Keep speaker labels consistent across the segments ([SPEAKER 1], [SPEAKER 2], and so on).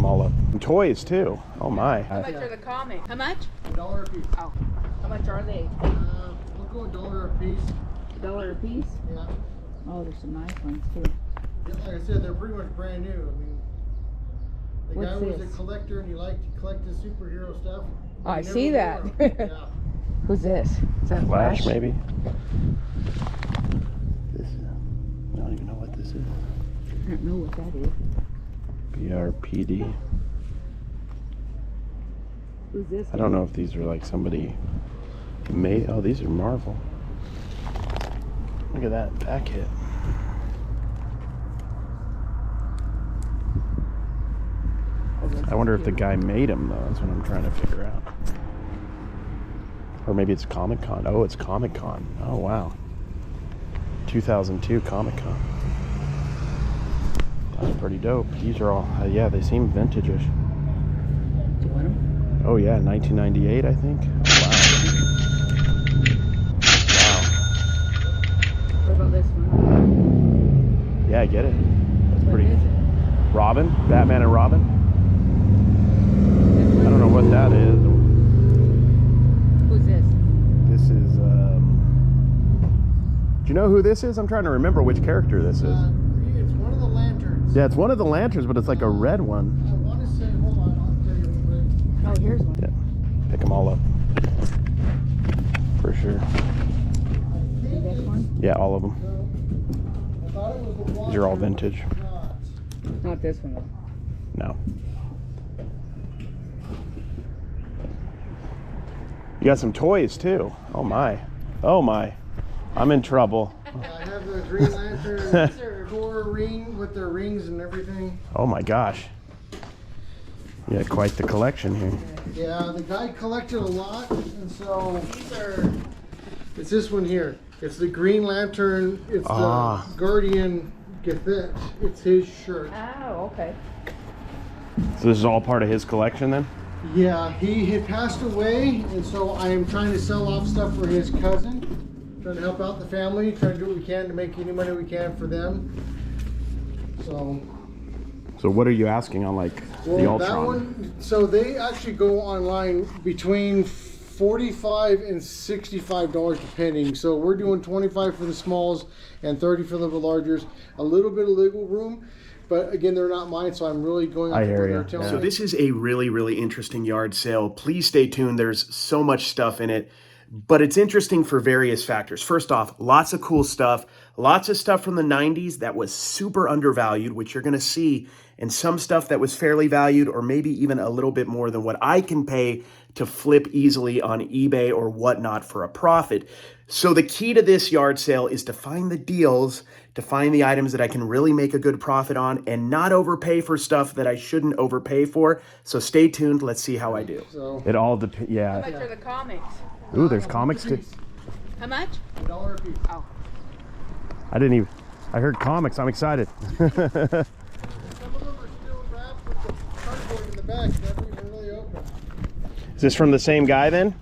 [SPEAKER 1] all up. And toys too. Oh my.
[SPEAKER 2] How much are the comics? How much?
[SPEAKER 3] $1 a piece.
[SPEAKER 2] Oh. How much are they?
[SPEAKER 3] We'll go $1 a piece.
[SPEAKER 2] $1 a piece?
[SPEAKER 3] Yeah.
[SPEAKER 2] Oh, there's some nice ones too.
[SPEAKER 3] Yeah, like I said, they're pretty much brand new. I mean, the
[SPEAKER 2] What's
[SPEAKER 3] guy was
[SPEAKER 2] this?
[SPEAKER 3] a collector and he liked to collect his superhero stuff.
[SPEAKER 2] Oh, I
[SPEAKER 3] He never
[SPEAKER 2] see that.
[SPEAKER 3] wore 'em. Yeah.
[SPEAKER 2] Who's this? Is that
[SPEAKER 1] Flash,
[SPEAKER 2] Flash?
[SPEAKER 1] maybe. This is, I don't even know what this is.
[SPEAKER 2] I don't know what that is.
[SPEAKER 1] BRPD.
[SPEAKER 2] Who's this?
[SPEAKER 1] I don't know if these are like somebody made. Oh, these are Marvel. Look at that back hit. I wonder if the guy made them though. That's what I'm trying to figure out. Or maybe it's Comic Con. Oh, it's Comic Con. Oh wow. 2002 Comic Con. That's pretty dope. These are all, yeah, they seem vintage-ish.
[SPEAKER 2] Do you want them?
[SPEAKER 1] Oh yeah, 1998, I think. Wow.
[SPEAKER 2] What about this one?
[SPEAKER 1] Yeah, I get it. That's
[SPEAKER 2] What
[SPEAKER 1] pretty.
[SPEAKER 2] is it?
[SPEAKER 1] Robin, Batman and Robin. I don't know what that is.
[SPEAKER 2] Who's this?
[SPEAKER 1] This is. Do you know who this is? I'm trying to remember which character this is.
[SPEAKER 3] It's one of the lanterns.
[SPEAKER 1] Yeah, it's one of the lanterns, but it's like a red one.
[SPEAKER 3] I want to say, hold on, I'll tell you real quick.
[SPEAKER 2] Oh, here's one.
[SPEAKER 1] Yeah, pick them all up for sure.
[SPEAKER 2] This one?
[SPEAKER 1] Yeah, all of them.
[SPEAKER 3] I thought it was the
[SPEAKER 1] These are all vintage.
[SPEAKER 2] Not this one though.
[SPEAKER 1] No. You got some toys too. Oh my. Oh my. I'm in trouble.
[SPEAKER 3] I have the Green Lantern core ring with their rings and everything.
[SPEAKER 1] Oh my gosh. You got quite the collection here.
[SPEAKER 3] Yeah, the guy collected a lot, and so it's this one here. It's the Green Lantern. It's the Guardian Gethit. It's his shirt.
[SPEAKER 2] Oh, okay.
[SPEAKER 1] So this is all part of his collection then?
[SPEAKER 3] Yeah, he had passed away, and so I am trying to sell off stuff for his cousin. Trying to help out the family, trying to do what we can to make any money we can for them.
[SPEAKER 1] So what are you asking on like the Ultron?
[SPEAKER 3] That one, so they actually go online between $45 and $65 depending. So we're doing 25 for the smalls and 30 for the largers. A little bit of legal room, but again, they're not mine, so I'm really going off what they're telling me.
[SPEAKER 1] So this is a really, really interesting yard sale. Please stay tuned. There's so much stuff in it, but it's interesting for various factors. First off, lots of cool stuff. Lots of stuff from the 90s that was super undervalued, which you're going to see, and some stuff that was fairly valued or maybe even a little bit more than what I can pay to flip easily on eBay or whatnot for a profit. So the key to this yard sale is to find the deals, to find the items that I can really make a good profit on and not overpay for stuff that I shouldn't overpay for. So stay tuned. Let's see how I do. It all depends. Yeah.
[SPEAKER 2] How much are the comics?
[SPEAKER 1] Ooh, there's comics too.
[SPEAKER 2] How much?
[SPEAKER 3] $1 a piece.
[SPEAKER 2] Oh.
[SPEAKER 1] I didn't even, I heard comics. I'm excited.
[SPEAKER 3] Some of them are still wrapped with the cardboard in the back, never even really open.
[SPEAKER 1] Is this from the same guy then?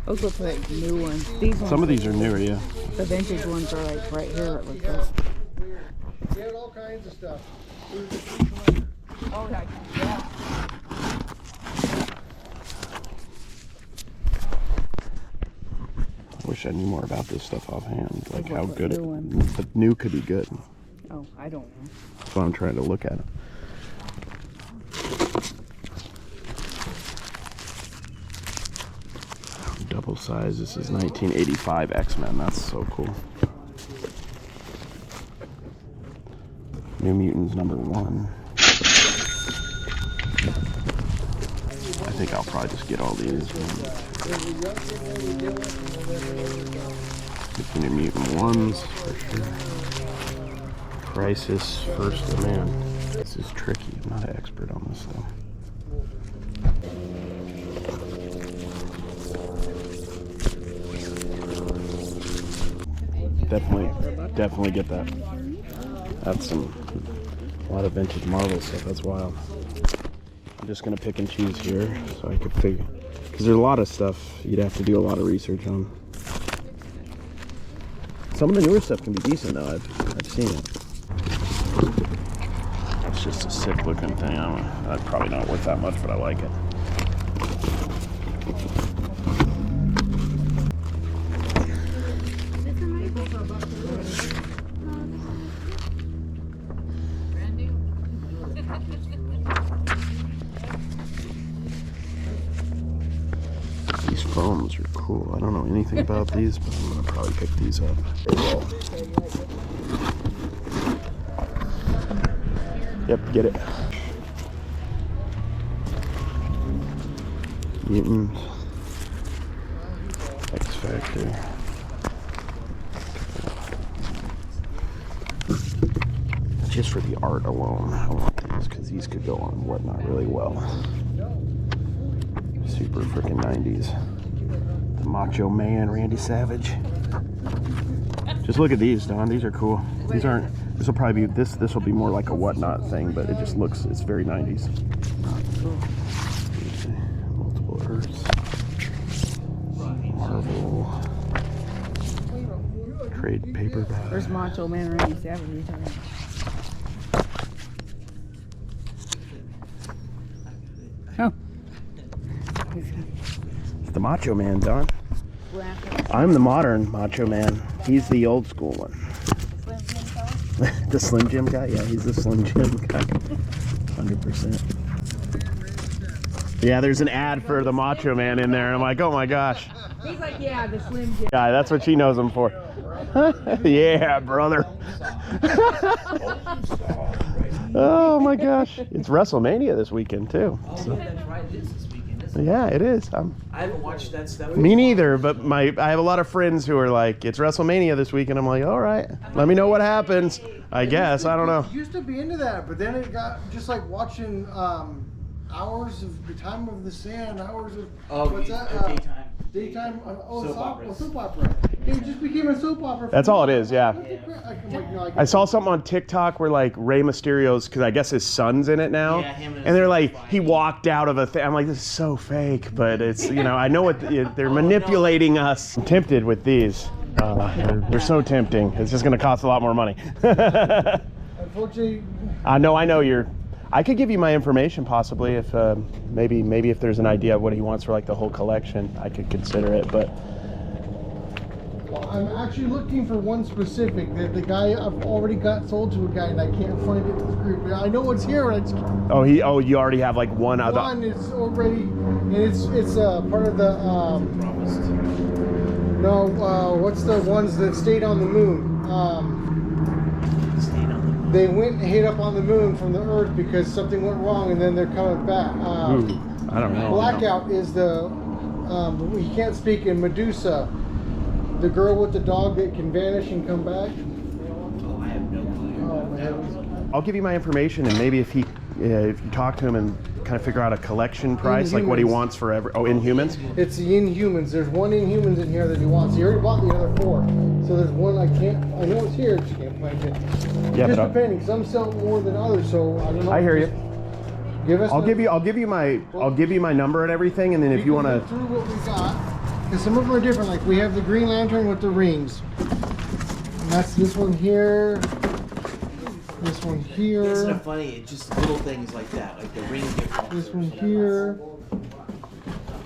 [SPEAKER 2] Those look like new ones. These ones.
[SPEAKER 1] Some of these are newer, yeah.
[SPEAKER 2] The vintage ones are like right here. It looks like.
[SPEAKER 3] Weird. We had all kinds of stuff.
[SPEAKER 2] Oh, yeah.
[SPEAKER 1] I wish I knew more about this stuff offhand, like how good it.
[SPEAKER 2] new ones.
[SPEAKER 1] But new could be good.
[SPEAKER 2] Oh, I don't know.
[SPEAKER 1] That's why I'm trying to look at it. Double size. This is 1985 X-Men. That's so cool. New Mutants #1. I think I'll probably just get all these. Get the New Mutant ones for sure. Crisis First Man. This is tricky. I'm not an expert on this though. Definitely get that. That's a lot of vintage Marvel stuff. That's wild. I'm just gonna pick and choose here so I could figure, because there's a lot of stuff you'd have to do a lot of research on. Some of the newer stuff can be decent though. I've seen it. It's just a sick looking thing. That's probably not worth that much, but I like it. These foams are cool. I don't know anything about these, but I'm gonna probably pick these up. Yep, get it. Mutants. X Factor. Just for the art alone, I want these because these could go on Whatnot really well. Super freaking 90s. The Macho Man, Randy Savage. Just look at these, Don. These are cool. These aren't. This will probably be this. This will be more like a Whatnot thing, but it just looks. It's very 90s. Multiple Earths. Marvel. Trade paperback.
[SPEAKER 2] Where's Macho Man Randy Savage? Oh.
[SPEAKER 1] It's the Macho Man, Don. I'm the modern Macho Man. He's the old school one. The Slim Jim guy? Yeah, he's the Slim Jim guy. 100%. Yeah, there's an ad for the Macho Man in there. I'm like, oh my gosh.
[SPEAKER 2] He's like, yeah, the Slim Jim.
[SPEAKER 1] Yeah, that's what she knows him for. Yeah, brother. Oh my gosh. It's WrestleMania this weekend, too. So.
[SPEAKER 4] That's right. It is this weekend, isn't it?
[SPEAKER 1] Yeah, it is.
[SPEAKER 4] I haven't watched that stuff.
[SPEAKER 1] Me neither, but I have a lot of friends who are like, it's WrestleMania this week, and I'm like, all right, let me know what happens. I guess, I don't know.
[SPEAKER 3] Used to be into that, but then it got just like watching hours of the time of the sand, hours of what's that? Daytime. Soap opera. It just became a soap opera.
[SPEAKER 1] That's all it is, yeah.
[SPEAKER 3] Yeah.
[SPEAKER 1] I saw something on TikTok where like Rey Mysterio's, because I guess his son's in it now,
[SPEAKER 4] Yeah, him and
[SPEAKER 1] and they're like, he walked out of a thing. I'm like, this is so fake, but it's, you know, I know what they're manipulating us. I'm tempted with these. They're so tempting. It's just going to cost a lot more money.
[SPEAKER 3] Unfortunately,
[SPEAKER 1] I know you're. I could give you my information possibly if maybe if there's an idea of what he wants for like the whole collection, I could consider it. But
[SPEAKER 3] well, I'm actually looking for one specific. The guy I've already got sold to a guy, and I can't find it in this group. I know it's here.
[SPEAKER 1] you already have like one other.
[SPEAKER 3] One is already, and it's part of the what's the ones that stayed on the moon? They went and hit up on the moon from the Earth because something went wrong, and then they're coming back.
[SPEAKER 1] Ooh, I don't know.
[SPEAKER 3] Blackout is the he can't speak in Medusa. The girl with the dog that can vanish and come back.
[SPEAKER 4] Oh, I have no clue.
[SPEAKER 3] Oh my heavens.
[SPEAKER 1] I'll give you my information, and maybe if you talk to him and kind of figure out a collection price, like what he wants for every. Oh, Inhumans.
[SPEAKER 3] It's the Inhumans. There's one Inhumans in here that he wants. He already bought the other 4. So there's one I know it's here. Just can't find it.
[SPEAKER 1] Yeah,
[SPEAKER 3] just
[SPEAKER 1] but
[SPEAKER 3] depending. Some sell more than others, so I don't know.
[SPEAKER 1] I hear you.
[SPEAKER 3] Give us.
[SPEAKER 1] I'll give you my number and everything, and then if you want to.
[SPEAKER 3] Through what we got, because some of them are different. Like we have the Green Lantern with the rings. And that's this one here. This one here.
[SPEAKER 4] Isn't it funny? It's just little things like that, like the ring difference.
[SPEAKER 3] This one here.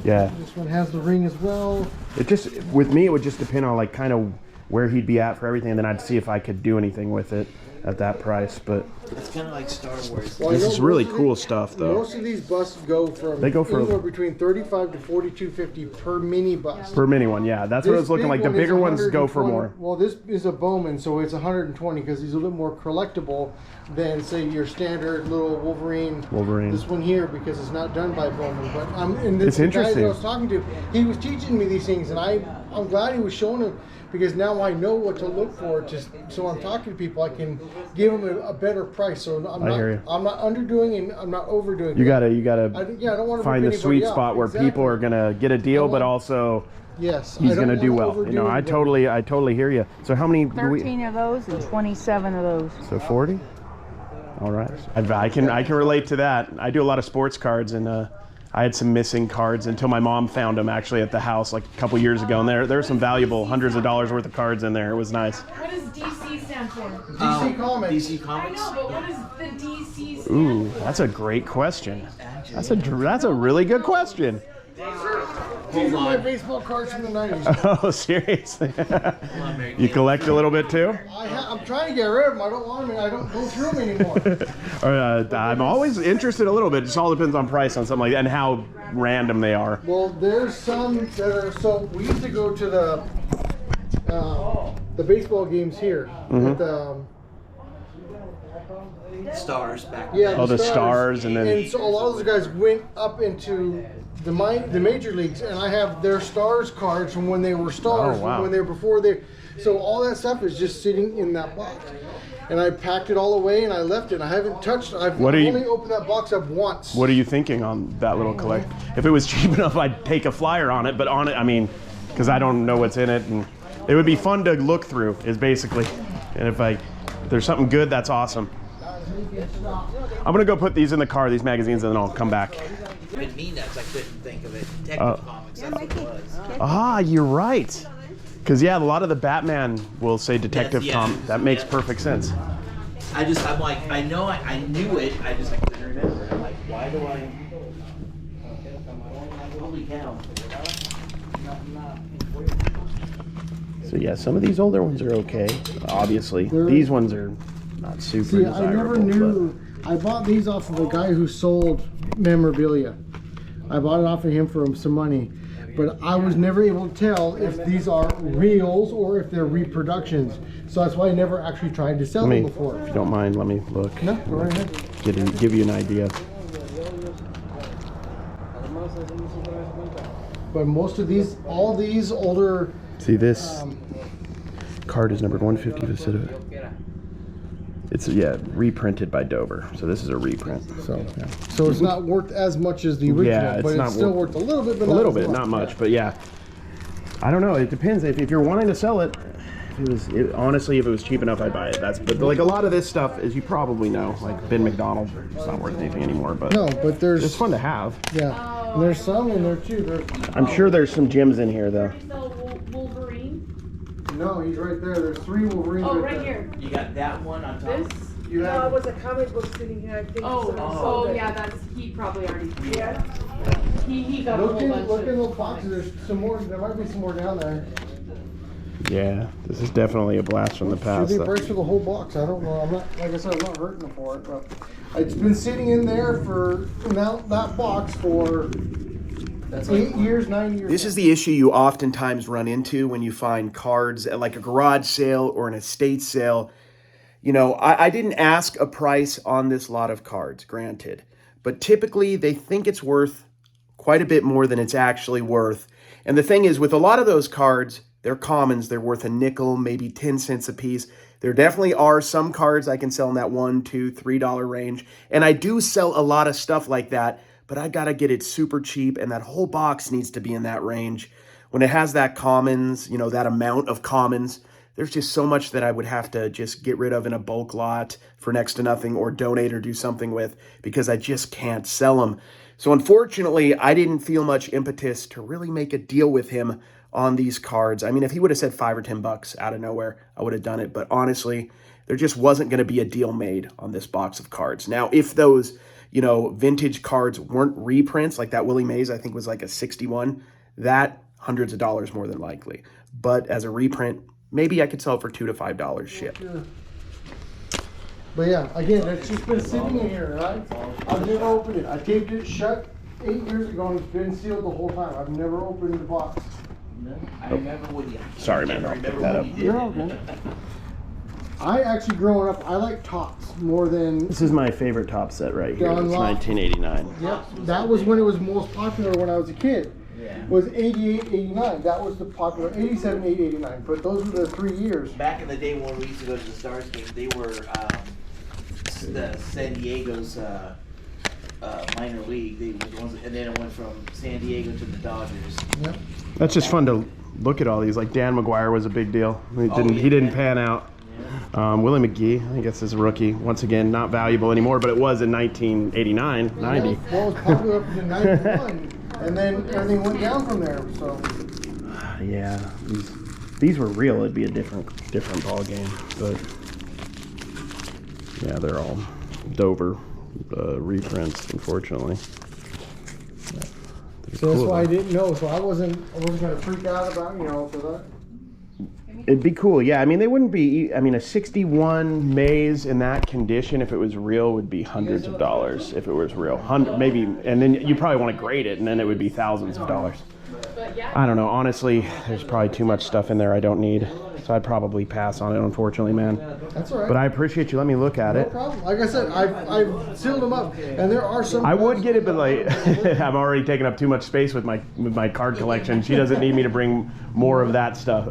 [SPEAKER 1] Yeah.
[SPEAKER 3] This one has the ring as well.
[SPEAKER 1] It just, with me, it would just depend on like kind of where he'd be at for everything, and then I'd see if I could do anything with it at that price. But
[SPEAKER 4] It's kind of like Star Wars.
[SPEAKER 3] Well,
[SPEAKER 1] this
[SPEAKER 3] I know
[SPEAKER 1] is really
[SPEAKER 3] most of
[SPEAKER 1] cool
[SPEAKER 3] these-
[SPEAKER 1] stuff, though.
[SPEAKER 3] Most of these buses go from anywhere between $35 to $42.50 per mini bus.
[SPEAKER 1] Per mini one, yeah, that's what it was looking like. The bigger ones go for more.
[SPEAKER 3] Well, this is a Bowman, so it's 120 because he's a little more collectible than say your standard little Wolverine. This one here because it's not done by Bowman, but and
[SPEAKER 1] It's
[SPEAKER 3] the
[SPEAKER 1] interesting.
[SPEAKER 3] guy that I was talking to, he was teaching me these things, and I'm glad he was showing them. Because now I know what to look for. So I'm talking to people, I can give them a better price. So I'm not underdoing and I'm not overdoing.
[SPEAKER 1] You gotta
[SPEAKER 3] I don't want to
[SPEAKER 1] find the sweet spot where people are gonna get a deal, but also he's gonna do well. You know, I totally hear you. So how many?
[SPEAKER 2] 13 of those and 27 of those.
[SPEAKER 1] So 40. All right. I can relate to that. I do a lot of sports cards, and I had some missing cards until my mom found them actually at the house like a couple years ago, and there's some valuable hundreds of dollars worth of cards in there. It was nice.
[SPEAKER 5] What does DC stand for?
[SPEAKER 3] DC Comics.
[SPEAKER 4] DC
[SPEAKER 5] I
[SPEAKER 4] Comics.
[SPEAKER 5] know, but what does the DC stand
[SPEAKER 1] Ooh,
[SPEAKER 5] for?
[SPEAKER 1] that's a great question. That's a really good question.
[SPEAKER 3] These are my baseball cards from the 90s.
[SPEAKER 1] Oh, seriously? You collect a little bit too?
[SPEAKER 3] I'm trying to get rid of them. I don't want them. I don't go through them anymore.
[SPEAKER 1] I'm always interested a little bit. It just all depends on price on something like that and how random they are.
[SPEAKER 3] Well, there's some that are, so we used to go to the baseball games here. At the,
[SPEAKER 4] Stars back.
[SPEAKER 3] yeah,
[SPEAKER 1] Oh, the stars, and then
[SPEAKER 3] And so a lot of those guys went up into the major leagues, and I have their stars cards from when they were stars,
[SPEAKER 1] Oh, wow.
[SPEAKER 3] from when they were before they. So all that stuff is just sitting in that box, and I packed it all away and I left it. I haven't touched. I've
[SPEAKER 1] What are you-
[SPEAKER 3] only opened that box up once.
[SPEAKER 1] what are you thinking on that little collect? If it was cheap enough, I'd take a flyer on it, but on it, I mean, because I don't know what's in it, and it would be fun to look through, is basically. And if there's something good, that's awesome. I'm gonna go put these in the car, these magazines, and then I'll come back.
[SPEAKER 4] Even me nuts, I couldn't think of it. Detective Comics, that's what it was.
[SPEAKER 1] Ah, you're right. Because yeah, a lot of the Batman will say Detective
[SPEAKER 4] Yeah.
[SPEAKER 1] Comics. That makes perfect sense.
[SPEAKER 4] I'm like, I know I knew it, I just couldn't remember. I'm like, why do I? Holy cow.
[SPEAKER 1] So yeah, some of these older ones are okay. Obviously, these ones are not super
[SPEAKER 3] See,
[SPEAKER 1] desirable.
[SPEAKER 3] I never knew. I bought these off of a guy who sold memorabilia. I bought it off of him for some money, but I was never able to tell if these are reals or if they're reproductions. So that's why I never actually tried to sell them before.
[SPEAKER 1] If you don't mind, let me look.
[SPEAKER 3] No, go right ahead.
[SPEAKER 1] Give you an idea.
[SPEAKER 3] But most of these, all these older,
[SPEAKER 1] See, this card is numbered 150 for the set of it. It's reprinted by Dover. So this is a reprint. So yeah.
[SPEAKER 3] so it's not worth as much as the original,
[SPEAKER 1] Yeah, it's
[SPEAKER 3] but
[SPEAKER 1] not
[SPEAKER 3] it's still
[SPEAKER 1] worth-
[SPEAKER 3] worth a little bit, but
[SPEAKER 1] A little
[SPEAKER 3] not as
[SPEAKER 1] bit, not much, but yeah. I don't know. It depends. If you're wanting to sell it, honestly, if it was cheap enough, I'd buy it. But like a lot of this stuff, as you probably know, like Ben McDonald, it's not worth anything anymore. But
[SPEAKER 3] No, but there's
[SPEAKER 1] it's fun to have.
[SPEAKER 3] yeah, and there's some in there too.
[SPEAKER 1] I'm sure there's some gems in here though.
[SPEAKER 5] Wolverine?
[SPEAKER 3] No, he's right there. There's 3 Wolverines.
[SPEAKER 5] Oh,
[SPEAKER 3] right
[SPEAKER 5] right
[SPEAKER 3] there.
[SPEAKER 5] here.
[SPEAKER 4] You got that one on top.
[SPEAKER 5] This?
[SPEAKER 3] You
[SPEAKER 6] No,
[SPEAKER 3] have
[SPEAKER 6] it was a comic book sitting here, I think.
[SPEAKER 5] Oh, yeah, that's, he probably already,
[SPEAKER 6] Yeah.
[SPEAKER 5] he got a
[SPEAKER 3] look
[SPEAKER 5] whole
[SPEAKER 3] in
[SPEAKER 5] bunch
[SPEAKER 3] look in
[SPEAKER 5] of.
[SPEAKER 3] those boxes. There's some more. There might be some more down there.
[SPEAKER 1] Yeah, this is definitely a blast from the
[SPEAKER 3] Should
[SPEAKER 1] past.
[SPEAKER 3] be
[SPEAKER 1] though.
[SPEAKER 3] price for the whole box. I don't know. I'm not, like I said, I'm not hurting for it, but it's been sitting in there for that box for 8 years, 9 years.
[SPEAKER 1] This is the issue you oftentimes run into when you find cards at like a garage sale or an estate sale. You know, I didn't ask a price on this lot of cards, granted, but typically they think it's worth quite a bit more than it's actually worth. And the thing is, with a lot of those cards, they're commons. They're worth a nickel, maybe 10 cents a piece. There definitely are some cards I can sell in that $1, $2, $3 range. And I do sell a lot of stuff like that, but I got to get it super cheap, and that whole box needs to be in that range. When it has that commons, you know, that amount of commons, there's just so much that I would have to just get rid of in a bulk lot for next to nothing, or donate or do something with, because I just can't sell them. So unfortunately, I didn't feel much impetus to really make a deal with him on these cards. I mean, if he would have said $5 or $10 out of nowhere, I would have done it. But honestly, there just wasn't going to be a deal made on this box of cards. Now, if those, you know, vintage cards weren't reprints, like that Willie Mays, I think was like a 61, that hundreds of dollars more than likely. But as a reprint, maybe I could sell it for $2 to $5 shipped.
[SPEAKER 3] But yeah, again, it's just been sitting in here, right? I've never opened it. I taped it shut 8 years ago, and it's been sealed the whole time. I've never opened the box.
[SPEAKER 4] I remember when you.
[SPEAKER 1] Sorry, man, I'll pick that up.
[SPEAKER 3] You're all good. I actually, growing up, I like tops more than.
[SPEAKER 1] This is my favorite top set right here.
[SPEAKER 3] John
[SPEAKER 1] It's
[SPEAKER 3] Locke.
[SPEAKER 1] 1989.
[SPEAKER 3] Yep, that was when it was most popular when I was a kid.
[SPEAKER 4] Yeah.
[SPEAKER 3] Was 88, 89. That was the popular 87, 88, 89. But those were the 3 years.
[SPEAKER 4] Back in the day when we used to go to the Stars game, they were the San Diego's minor league. They were the ones, and then it went from San Diego to the Dodgers.
[SPEAKER 3] Yep.
[SPEAKER 1] That's just fun to look at all these. Like Dan McGuire was a big deal. He didn't pan out.
[SPEAKER 4] Yeah.
[SPEAKER 1] Willie McGee, I guess is a rookie. Once again, not valuable anymore, but it was in 1989, 90.
[SPEAKER 3] Well, it was popular up to 91, and then everything went down from there. So
[SPEAKER 1] Yeah, these were real. It'd be a different ball game, but yeah, they're all Dover reprints, unfortunately.
[SPEAKER 3] so that's why I didn't know. So I wasn't gonna freak out about, you know, for that.
[SPEAKER 1] It'd be cool, yeah. I mean, they wouldn't be. I mean, a '61 Maze in that condition, if it was real, would be hundreds of dollars. If it was real, maybe, and then you probably want to grade it, and then it would be thousands of dollars. I don't know. Honestly, there's probably too much stuff in there I don't need, so I'd probably pass on it. Unfortunately, man.
[SPEAKER 3] That's all right.
[SPEAKER 1] But I appreciate you letting me look at
[SPEAKER 3] No
[SPEAKER 1] it.
[SPEAKER 3] problem. Like I said, I've sealed them up, and there are some.
[SPEAKER 1] I would get it, but like I'm already taking up too much space with my card collection. She doesn't need me to bring more of that stuff.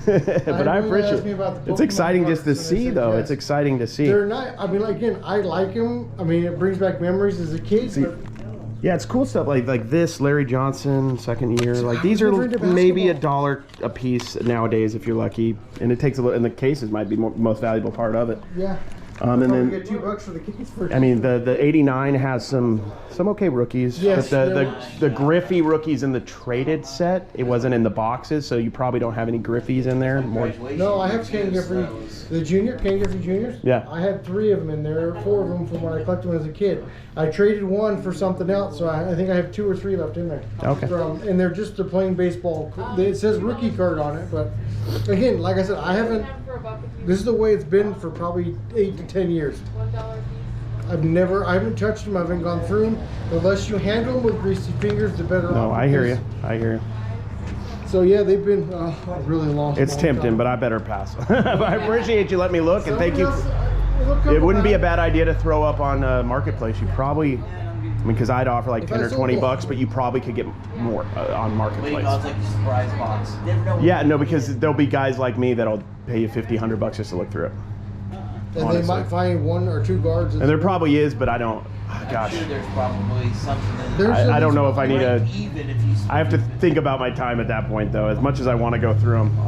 [SPEAKER 1] But I appreciate it. It's exciting just to see, though. It's exciting to see.
[SPEAKER 3] They're not. I mean, like, again, I like them. I mean, it brings back memories as a kid. But
[SPEAKER 1] yeah, it's cool stuff like this. Larry Johnson, second year. Like these are maybe $1 a piece nowadays if you're lucky, and it takes a little. And the cases might be most valuable part of it.
[SPEAKER 3] Yeah.
[SPEAKER 1] And then
[SPEAKER 3] get $2 for the case.
[SPEAKER 1] I mean, the '89 has some okay rookies.
[SPEAKER 3] Yes,
[SPEAKER 1] but the Griffey rookies in the traded set, it wasn't in the boxes, so you probably don't have any Griffies in there.
[SPEAKER 3] No, I have Ken Griffey, the junior, Ken Griffey Juniors.
[SPEAKER 1] Yeah.
[SPEAKER 3] I had 3 of them in there, 4 of them from when I collected them as a kid. I traded 1 for something else, so I think I have 2 or 3 left in there.
[SPEAKER 1] Okay.
[SPEAKER 3] And they're just the plain baseball. It says rookie card on it, but again, like I said, I haven't. This is the way it's been for probably 8 to 10 years. I haven't touched them. I haven't gone through them. Unless you handle them with greasy fingers, the better.
[SPEAKER 1] No, I hear you. I hear you.
[SPEAKER 3] So yeah, they've been a really long.
[SPEAKER 1] It's tempting, but I better pass. But I appreciate you letting me look, and thank you. It wouldn't be a bad idea to throw up on Marketplace. You probably, I mean, because I'd offer like 10 or 20 bucks, but you probably could get more on Marketplace.
[SPEAKER 4] Wait, it's like a surprise box.
[SPEAKER 1] Yeah, no, because there'll be guys like me that'll pay you $50, $100 just to look through it.
[SPEAKER 3] And
[SPEAKER 1] honestly.
[SPEAKER 3] they might find 1 or 2 guards.
[SPEAKER 1] And there probably is, but I don't. Oh, gosh,
[SPEAKER 4] I'm sure there's probably something in there.
[SPEAKER 1] I don't know if I need to.
[SPEAKER 4] Even if you
[SPEAKER 1] I have to think about my time at that point, though. As much as I want to go through them,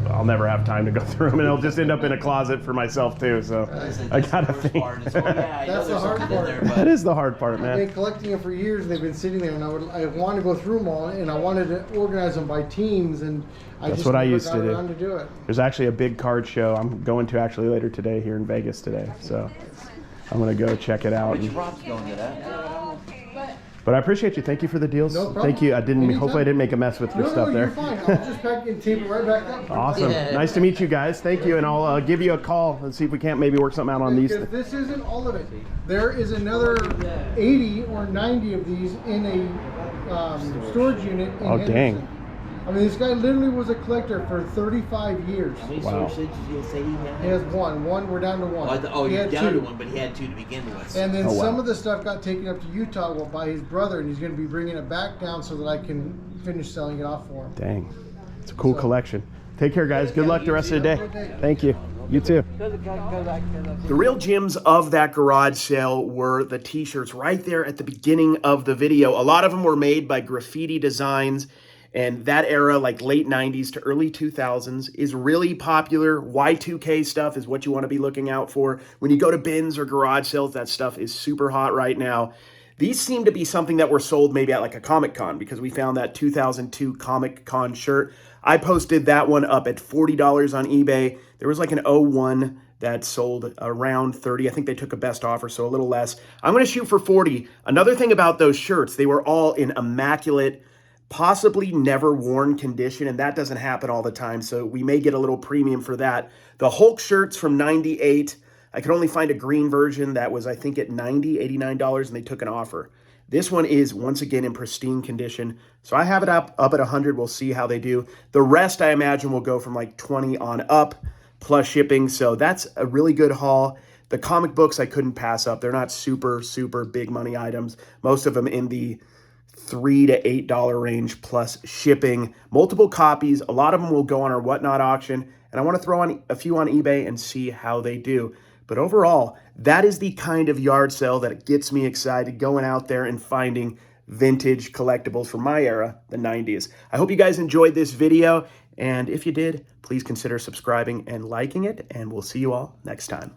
[SPEAKER 1] I'll never have time to go through them, and it'll just end up in a closet for myself too. So I gotta think.
[SPEAKER 3] That's the hard part.
[SPEAKER 1] That is the hard part,
[SPEAKER 3] I've
[SPEAKER 1] man.
[SPEAKER 3] been collecting them for years, and they've been sitting there, and I want to go through them all, and I wanted to organize them by teams, and
[SPEAKER 1] That's what I used to
[SPEAKER 3] got around to do it.
[SPEAKER 1] There's actually a big card show I'm going to actually later today here in Vegas today, so I'm gonna go check it out.
[SPEAKER 4] Which Rob's going to that?
[SPEAKER 1] But I appreciate you. Thank you for the deals.
[SPEAKER 3] No problem.
[SPEAKER 1] Thank you.
[SPEAKER 3] Anytime.
[SPEAKER 1] Hopefully I didn't make a mess with your stuff there.
[SPEAKER 3] You're fine. I'll just pack and tape it right back up.
[SPEAKER 1] Awesome. Nice to meet you guys. Thank you, and I'll give you a call and see if we can't maybe work something out on these.
[SPEAKER 3] Because this isn't all of it. There is another 80 or 90 of these in a storage unit in
[SPEAKER 1] Oh,
[SPEAKER 3] Henderson.
[SPEAKER 1] dang.
[SPEAKER 3] I mean, this guy literally was a collector for 35 years.
[SPEAKER 4] How many
[SPEAKER 1] Wow.
[SPEAKER 4] storage did you say he had?
[SPEAKER 3] He has 1. We're down to 1. He
[SPEAKER 4] You're
[SPEAKER 3] had
[SPEAKER 4] down
[SPEAKER 3] 2.
[SPEAKER 4] to 1, but he had 2 to begin with.
[SPEAKER 3] And then
[SPEAKER 1] Oh, wow.
[SPEAKER 3] some of the stuff got taken up to Utah by his brother, and he's going to be bringing it back down so that I can finish selling it off for him.
[SPEAKER 1] Dang. It's a cool collection. Take care, guys. Good luck the rest of the day. Thank you. You too. The real gems of that garage sale were the t-shirts right there at the beginning of the video. A lot of them were made by Graffiti Designs, and that era, like late 90s to early 2000s, is really popular. Y2K stuff is what you want to be looking out for. When you go to bins or garage sales, that stuff is super hot right now. These seem to be something that were sold maybe at like a Comic Con, because we found that 2002 Comic Con shirt. I posted that one up at $40 on eBay. There was like an 01 that sold around 30. I think they took a best offer, so a little less. I'm going to shoot for 40. Another thing about those shirts, they were all in immaculate, possibly never worn condition, and that doesn't happen all the time, so we may get a little premium for that. The Hulk shirts from 98, I could only find a green version that was, I think, at $90, $89, and they took an offer. This one is, once again, in pristine condition, so I have it up at 100. We'll see how they do. The rest, I imagine, will go from like 20 on up, plus shipping, so that's a really good haul. The comic books I couldn't pass up. They're not super, super big money items. Most of them in the $3 to $8 range plus shipping. Multiple copies. A lot of them will go on our Whatnot auction, and I want to throw on a few on eBay and see how they do. But overall, that is the kind of yard sale that gets me excited, going out there and finding vintage collectibles from my era, the 90s. I hope you guys enjoyed this video, And if you did, please consider subscribing and liking it, and we'll see you all next time.